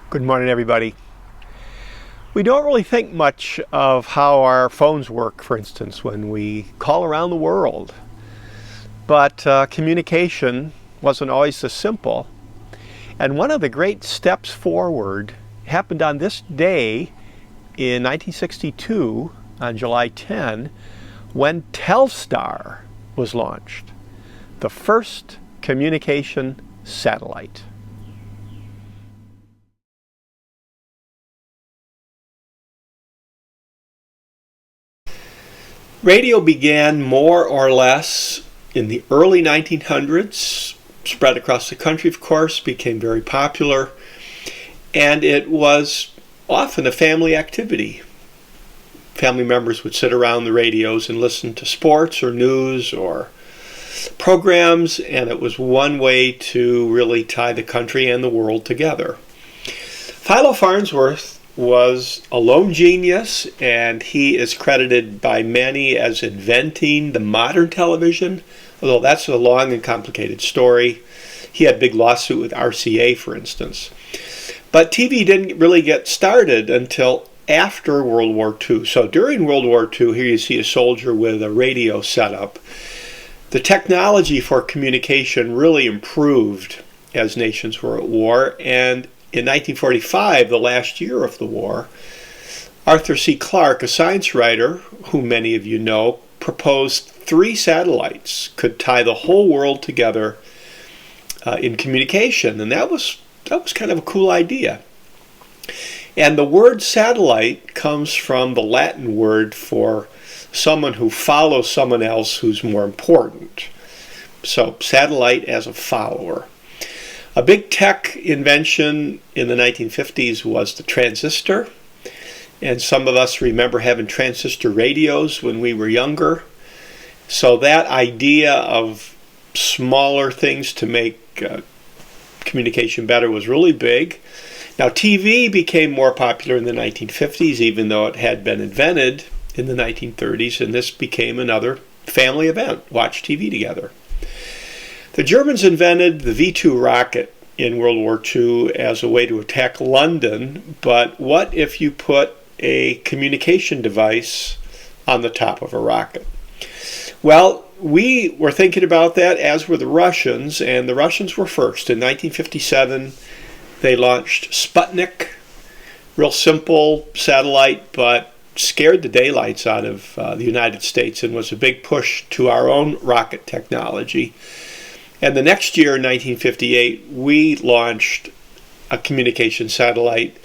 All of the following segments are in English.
Good morning, everybody. We don't really think much of how our phones work, for instance, when we call around the world. But communication wasn't always this simple. And one of the great steps forward happened on this day in 1962, on July 10, when Telstar was launched, the first communication satellite. Radio began more or less in the early 1900s, spread across the country, of course, became very popular, and it was often a family activity. Family members would sit around the radios and listen to sports or news or programs, and it was one way to really tie the country and the world together. Philo Farnsworth was a lone genius, and he is credited by many as inventing the modern television, although that's a long and complicated story. He had a big lawsuit with RCA, for instance. But TV didn't really get started until after World War II. So during World War II, here you see a soldier with a radio setup. The technology for communication really improved as nations were at war, and in 1945, the last year of the war, Arthur C. Clarke, a science writer who many of you know, proposed 3 satellites could tie the whole world together in communication, and that was kind of a cool idea. And the word satellite comes from the Latin word for someone who follows someone else who's more important. So satellite as a follower. A big tech invention in the 1950s was the transistor, and some of us remember having transistor radios when we were younger. So that idea of smaller things to make communication better was really big. Now TV became more popular in the 1950s, even though it had been invented in the 1930s, and this became another family event, watch TV together. The Germans invented the V-2 rocket in World War II as a way to attack London, but what if you put a communication device on the top of a rocket? Well, we were thinking about that, as were the Russians, and the Russians were first. In 1957, they launched Sputnik, real simple satellite, but scared the daylights out of the United States and was a big push to our own rocket technology. And the next year, in 1958, we launched a communication satellite.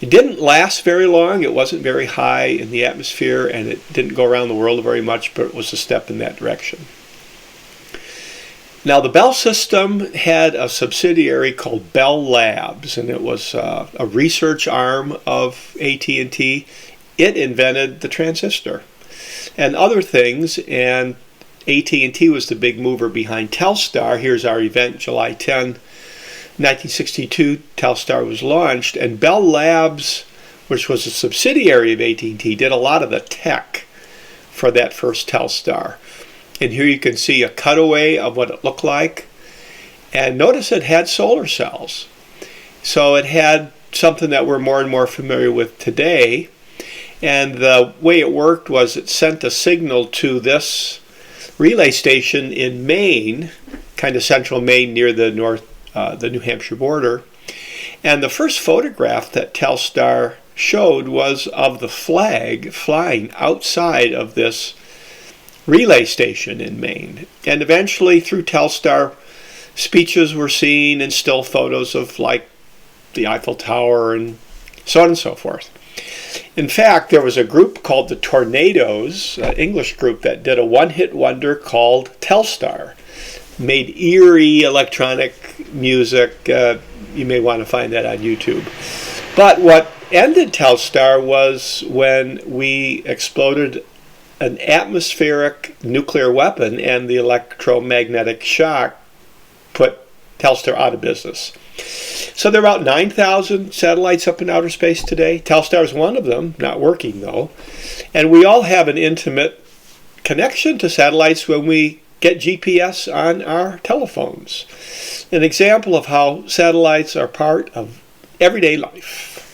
It didn't last very long. It wasn't very high in the atmosphere, and it didn't go around the world very much, but it was a step in that direction. Now, the Bell system had a subsidiary called Bell Labs, and it was a research arm of AT&T. It invented the transistor and other things, and AT&T was the big mover behind Telstar. Here's our event, July 10, 1962. Telstar was launched, and Bell Labs, which was a subsidiary of AT&T, did a lot of the tech for that first Telstar. And here you can see a cutaway of what it looked like. And notice it had solar cells. So it had something that we're more and more familiar with today. And the way it worked was it sent a signal to this relay station in Maine, kind of central Maine near the New Hampshire border. And the first photograph that Telstar showed was of the flag flying outside of this relay station in Maine. And eventually, through Telstar, speeches were seen and still photos of, like, the Eiffel Tower and so on and so forth. In fact, there was a group called the Tornadoes, an English group that did a one-hit wonder called Telstar. Made eerie electronic music. You may want to find that on YouTube. But what ended Telstar was when we exploded an atmospheric nuclear weapon, and the electromagnetic shock put Telstar out of business. So there are about 9,000 satellites up in outer space today. Telstar is one of them, not working though. And we all have an intimate connection to satellites when we get GPS on our telephones. An example of how satellites are part of everyday life.